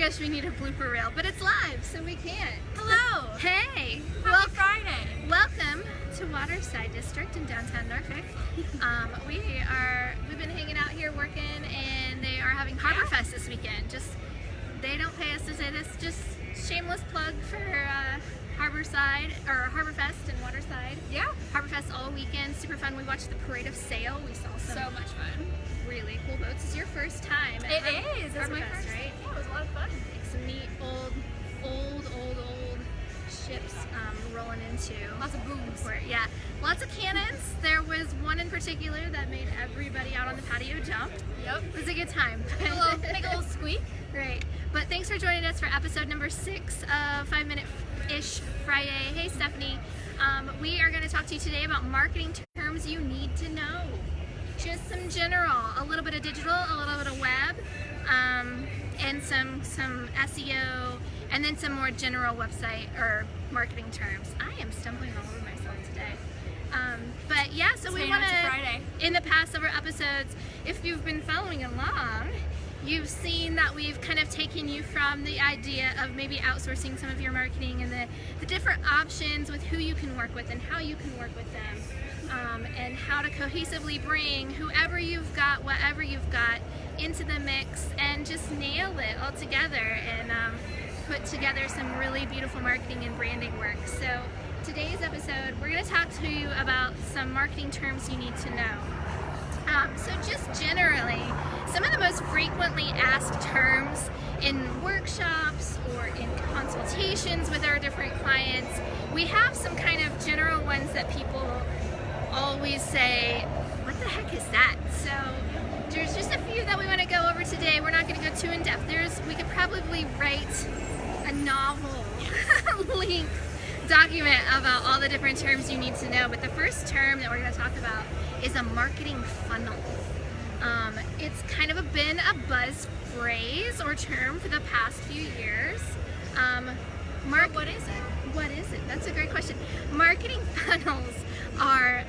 gosh, we need a blooper reel, but it's live, so we can't. Hello. Hey. Happy Friday. Welcome to Waterside District in downtown Norfolk. We've been hanging out here working, and they are having Harbor Fest this weekend. They don't pay us to say this, just shameless plug for Harbor Fest in Waterside. Yeah. Harbor Fest all weekend, super fun. We watched the Parade of Sail. We saw So much fun. really cool boats. It's your first time. It is. It's my Fest, first. right? Yeah, it was a lot of fun. Like some neat old ships rolling into. Lots of booms. Yeah, lots of cannons. There was one in particular that made everybody out on the patio jump. Yep. It was a good time. Make a little squeak. Right. But thanks for joining us for episode number 6 of 5 Minute-ish Fri YAY. Hey, Stephanie. We are going to talk to you today about marketing terms you need to know. Just some general, a little bit of digital, a little bit of web, and some SEO, and then some more general website or marketing terms. I am stumbling all over myself today. But yeah, so we want to, in the past several episodes, if you've been following along, you've seen that we've kind of taken you from the idea of maybe outsourcing some of your marketing and the different options with who you can work with and how you can work with them, and how to cohesively bring whoever you've got, whatever you've got, into the mix and just nail it all together and put together some really beautiful marketing and branding work. So today's episode, we're going to talk to you about some marketing terms you need to know. So just generally, some of the most frequently asked terms in workshops or in consultations with our different clients, we have some kind of general ones that people always say, what the heck is that? So there's just a few that we want to go over today. We're not going to go too in depth. We could probably write a novel length document about all the different terms you need to know, but the first term that we're going to talk about is a marketing funnel. It's kind of been a buzz phrase or term for the past few years. What is it? What is it? That's a great question. Marketing funnels are,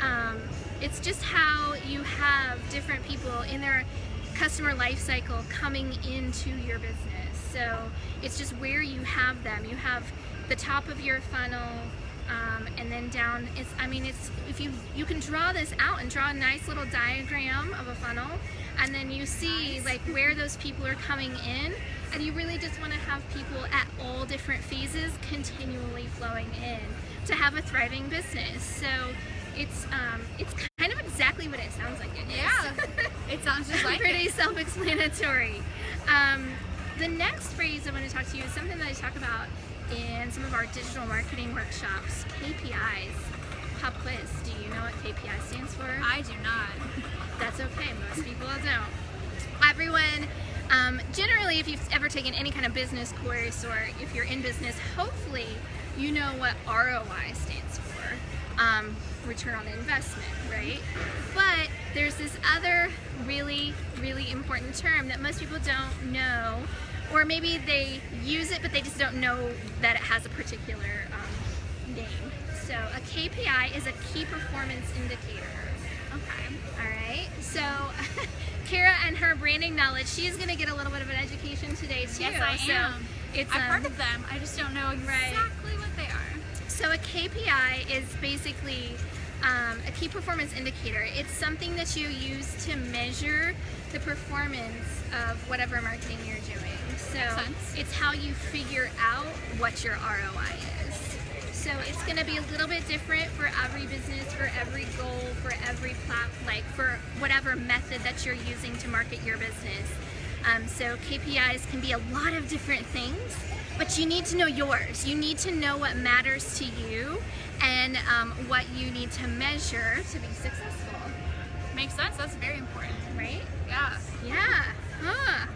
it's just how you have different people in their customer life cycle coming into your business. So it's just where you have them. You have the top of your funnel, and then down. If you can draw this out and draw a nice little diagram of a funnel, and then you see like where those people are coming in, and you really just want to have people at all different phases continually flowing in to have a thriving business. So it's kind of exactly what it sounds like it is. Yeah, it sounds just like pretty self-explanatory. The next phrase I want to talk to you is something that I talk about in some of our digital marketing workshops, KPIs. Pop quiz, do you know what KPI stands for? I do not. That's okay, most people don't. Everyone, generally if you've ever taken any kind of business course or if you're in business, hopefully you know what ROI stands for. Return on investment, right? But there's this other really, really important term that most people don't know, or maybe they use it but they just don't know that it has a particular name. So a KPI is a key performance indicator. Okay. Alright, so Kara and her branding knowledge, she's going to get a little bit of an education today too. Yes, I am. I've heard of them, I just don't know exactly what they are. So a KPI is basically a key performance indicator. It's something that you use to measure the performance of whatever marketing you're doing. So it's how you figure out what your ROI is. So it's going to be a little bit different for every business, for every goal, for every for whatever method that you're using to market your business. So KPIs can be a lot of different things, but you need to know yours. You need to know what matters to you and what you need to measure to be successful. Makes sense. That's very important. Right? Yeah. Yeah. Huh.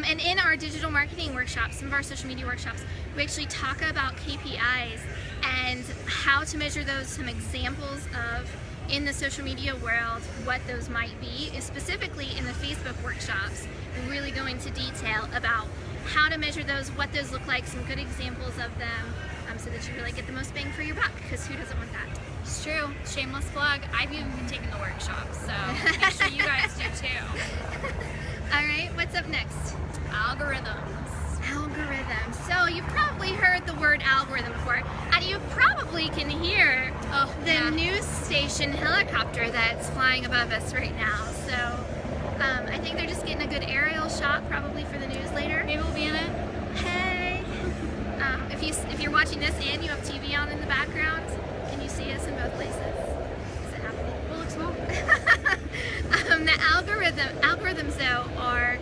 And in our digital marketing workshops, some of our social media workshops, we actually talk about KPIs and how to measure those, some examples of, in the social media world, what those might be, specifically in the Facebook workshops. We really go into detail about how to measure those, what those look like, some good examples of them, so that you really get the most bang for your buck, because who doesn't want that? It's true. Shameless plug. I've even been taking the workshop, so make sure you guys do too. All right, what's up next? Algorithms. Algorithm. So you've probably heard the word algorithm before, and you probably can hear the news station helicopter that's flying above us right now. So I think they're just getting a good aerial shot probably for the news later. Maybe we'll be in it. Hey! If you're watching this and you have TV on in the background, can you see us in both places? Is it happening? We'll look small. The algorithms though are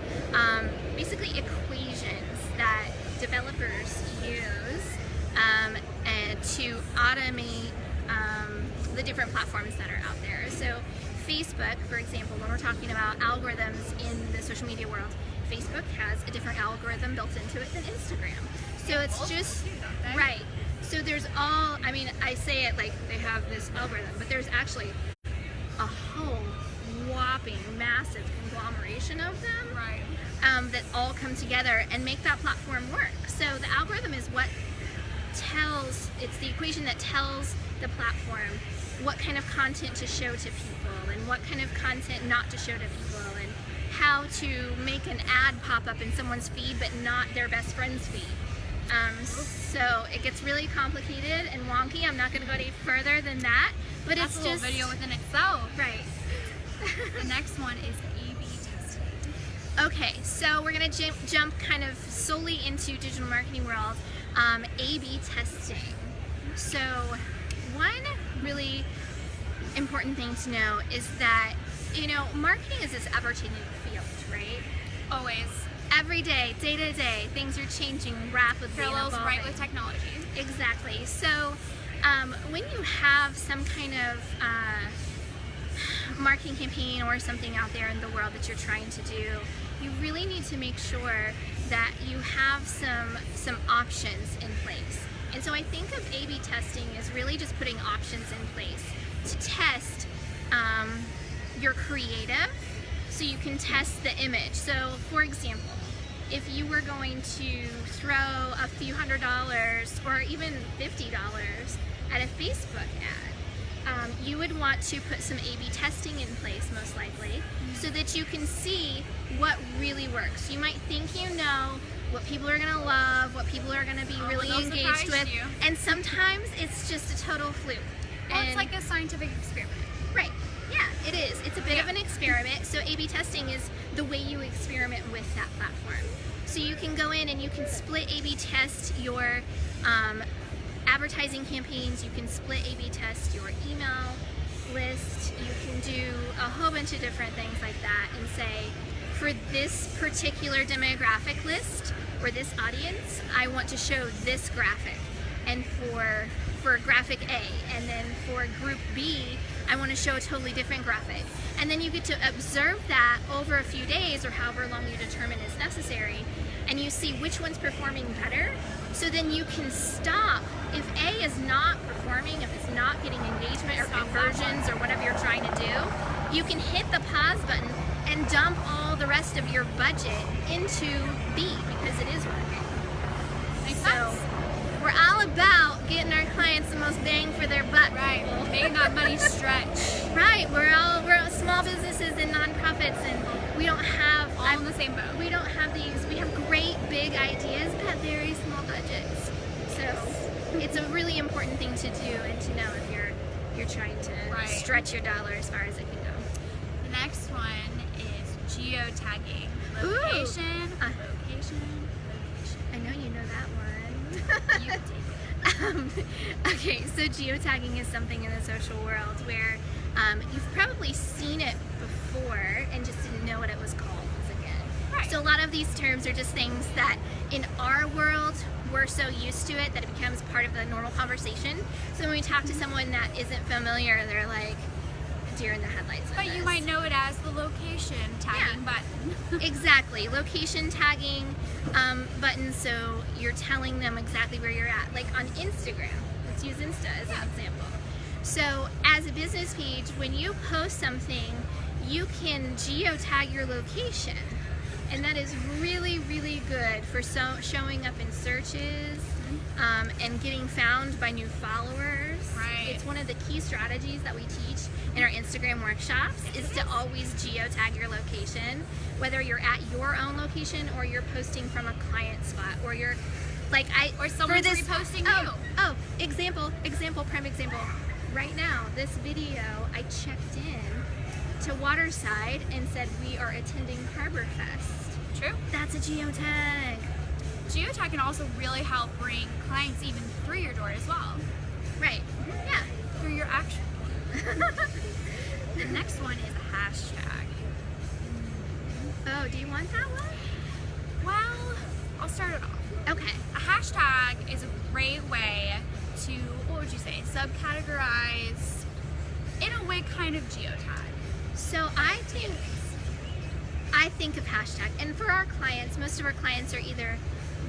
basically equations that developers use and to automate the different platforms that are out there. So Facebook, for example, when we're talking about algorithms in the social media world, Facebook has a different algorithm built into it than Instagram. So it's just, right. So there's I say it like they have this algorithm, but there's actually a whole whopping massive conglomeration of them that all come together and make that platform work. So the algorithm is it's the equation that tells the platform what kind of content to show to people and what kind of content not to show to people and how to make an ad pop up in someone's feed but not their best friend's feed. So it gets really complicated and wonky. I'm not going to go any further than that, but that's it's a just little video within itself. Right. The next one is A/B testing. Okay, so we're going to jump kind of solely into digital marketing world, A/B testing. So one really important thing to know is that, marketing is this ever-changing field, right? Always. Every day, day to day, things are changing rapidly. Parallels and right with technology. Exactly. So when you have some kind of marketing campaign or something out there in the world that you're trying to do, you really need to make sure that you have some options in place. And so I think of A/B testing as really just putting options in place to test your creative, so you can test the image. So for example, if you were going to throw a few $100s or even $50 at a Facebook ad, you would want to put some A/B testing in place, most likely, so that you can see what really works. You might think you know what people are going to love, what people are going to be really engaged with, and sometimes it's just a total fluke. Well, it's like a scientific experiment. Right. Yeah, it is. It's a bit of an experiment. So A/B testing is the way you experiment with that platform. So you can go in and you can split A/B test your advertising campaigns. You can split A/B test your email list. You can do a whole bunch of different things like that and say, for this particular demographic list or this audience, I want to show this graphic. And for graphic A, and then for group B, I want to show a totally different graphic. And then you get to observe that over a few days or however long you determine is necessary, and you see which one's performing better. So then you can stop if A is not performing, if it's not getting engagement or conversions or whatever you're trying to do. You can hit the pause button and dump all the rest of your budget into B because it is working. Makes sense. We're all about getting our clients the most bang for their buck. Right, making that money stretch. Right, we're small businesses and nonprofits, and we don't have all in the same boat. We don't have these. We have great big ideas, but have very small budgets. So it's a really important thing to do and to know if you're trying to stretch your dollar as far as it can go. The next one is geotagging. Location. I know you know that one. You can take it. Okay, so geotagging is something in the social world where you've probably seen it before and just didn't know what it was called as a kid. Right. So a lot of these terms are just things that in our world we're so used to it that it becomes part of the normal conversation. So when we talk to someone that isn't familiar, they're like deer in the headlights. But you might know it as the location tagging button. Exactly, location tagging button, so you're telling them exactly where you're at. Like on Instagram, let's use Insta as an example. So as a business page, when you post something, you can geotag your location. And that is really, really good for showing up in searches and getting found by new followers. Right. it's one of the key strategies that we teach in our Instagram workshops is to always geotag your location, whether you're at your own location or you're posting from a client spot, or you're like or someone's reposting you. Prime example. Right now, this video, I checked in to Waterside and said we are attending Harbor Fest. True. That's a geotag. Geotag can also really help bring clients even through your door as well. Right. Yeah. Through your action. The next one is a hashtag. Oh, do you want that one? Well, I'll start it off. Okay. A hashtag is a great way to, what would you say, subcategorize, in a way, kind of geotag. So I think of hashtag, and for our clients, most of our clients are either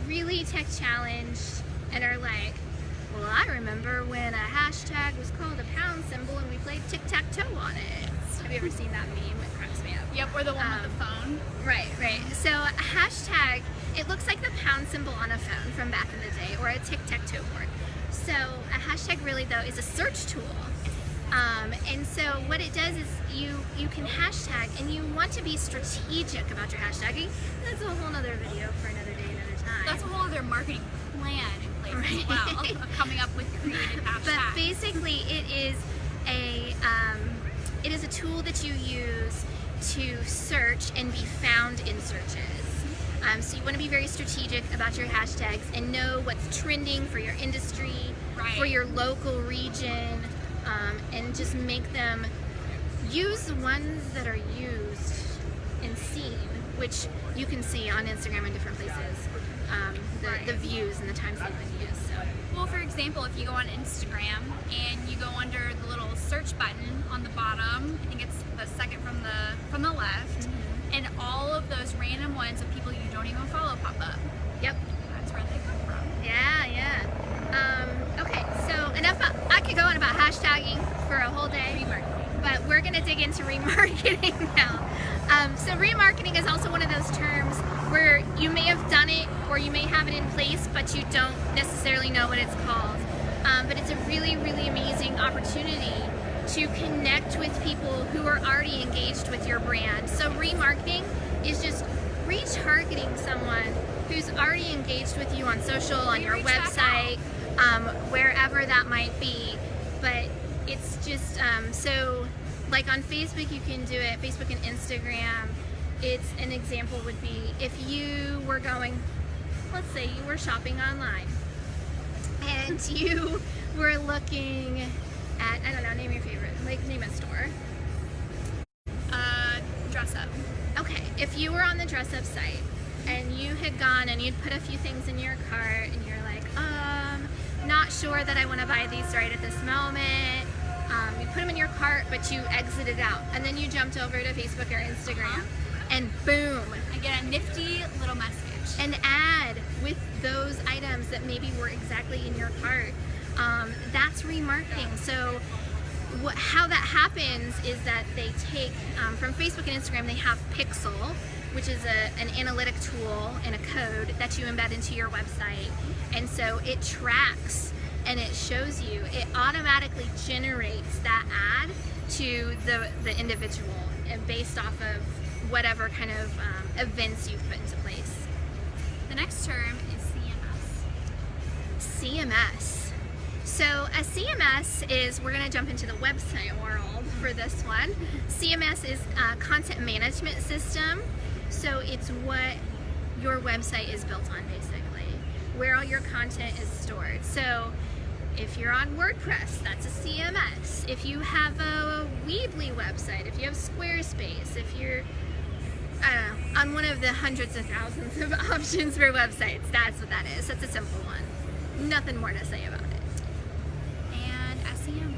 really tech challenged and are like, well, I remember when a hashtag was called a pound symbol and we played tic-tac-toe on it. Have you ever seen that meme? It cracks me up. Yep, or the one with the phone. Right. So a hashtag, it looks like the pound symbol on a phone from back in the day, or a tic-tac-toe board. So a hashtag really, though, is a search tool. And so what it does is you can hashtag, and you want to be strategic about your hashtagging. That's a whole other video for another day, another time. That's a whole other marketing plan in place as well, of coming up with creative hashtags. But basically, it is a tool that you use to search and be found in searches. So you want to be very strategic about your hashtags and know what's trending for your industry, for your local region, and just make them use the ones that are used and seen, which you can see on Instagram in different places, the views and the times they've been used. So. Well, for example, if you go on Instagram and you go under the little search button on the bottom, I think it's the second from the left, and all of those random ones of people you don't even follow pop up. Yep. That's where they come from. Yeah. Okay, so enough. I could go on about hashtagging for a whole day, but we're going to dig into remarketing now. So remarketing is also one of those terms where you may have done it or you may have it in place, but you don't necessarily know what it's called. But it's a really, really amazing opportunity to connect with people who are already engaged with your brand. So remarketing is just retargeting someone who's already engaged with you on social, on your website, wherever that might be. But it's just, so like on Facebook you can do it, Facebook and Instagram. It's an example would be if you were going, let's say you were shopping online and you were looking at, I don't know, name your favorite, like name a store. Dress up. Okay, if you were on the dress up site and you had gone and you'd put a few things in your cart and you're like, not sure that I want to buy these right at this moment. You put them in your cart, but you exited out, and then you jumped over to Facebook or Instagram, and boom, I get a nifty little message. an ad with those items that maybe were exactly in your cart. That's remarketing. So how that happens is that they take, from Facebook and Instagram, they have Pixel, which is an analytic tool and a code that you embed into your website. And so it tracks and it shows you, it automatically generates that ad to the individual, and based off of whatever kind of events you've put into place. The next term is CMS. CMS. So a CMS is, we're going to jump into the website world for this one. CMS is a content management system. So it's what your website is built on, basically, where all your content is stored. So if you're on WordPress, that's a CMS. If you have a Weebly website, if you have Squarespace, if you're, I don't know, on one of the hundreds of thousands of options for websites, that's what that is. That's a simple one. Nothing more to say about it. And SEM.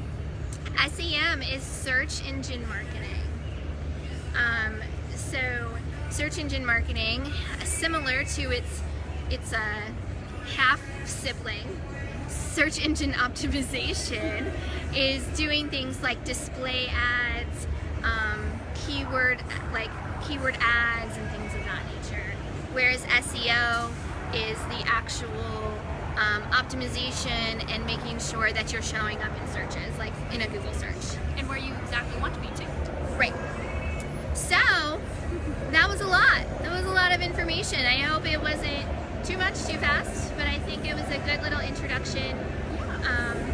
SEM is search engine marketing. So search engine marketing, similar to its half sibling, search engine optimization, is doing things like display ads, keyword ads and things of that nature. Whereas SEO is the actual optimization and making sure that you're showing up in searches, like in a Google search. And where you exactly want to be too. Right. So that was a lot. That was a lot of information. I hope it wasn't too much, too fast, but I think it was a good little introduction.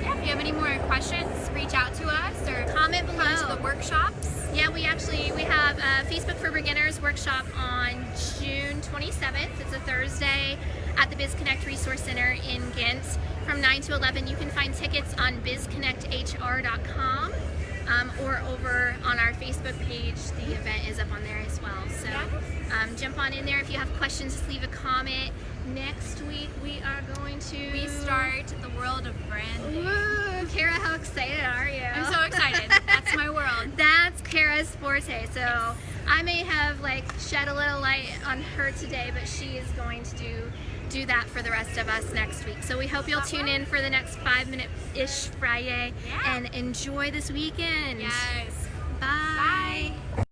Yeah, if you have any more questions, reach out to us or Comment below. come to the workshops. Yeah, we have a Facebook for Beginners workshop on June 27th. It's a Thursday at the BizConnect Resource Center in Ghent from 9 to 11. You can find tickets on bizconnecthr.com or over on our Facebook page. The event is up on there as well. So jump on in there. If you have questions, just leave a comment. Next week we are going to... We start the world of branding. Woo! Kara, how excited are you? I'm so excited. That's my world. That's Kara's forte. So I may have shed a little light on her today, but she is going to do that for the rest of us next week. So we hope you'll tune in for the next 5-minute-ish Friday and enjoy this weekend. Yes.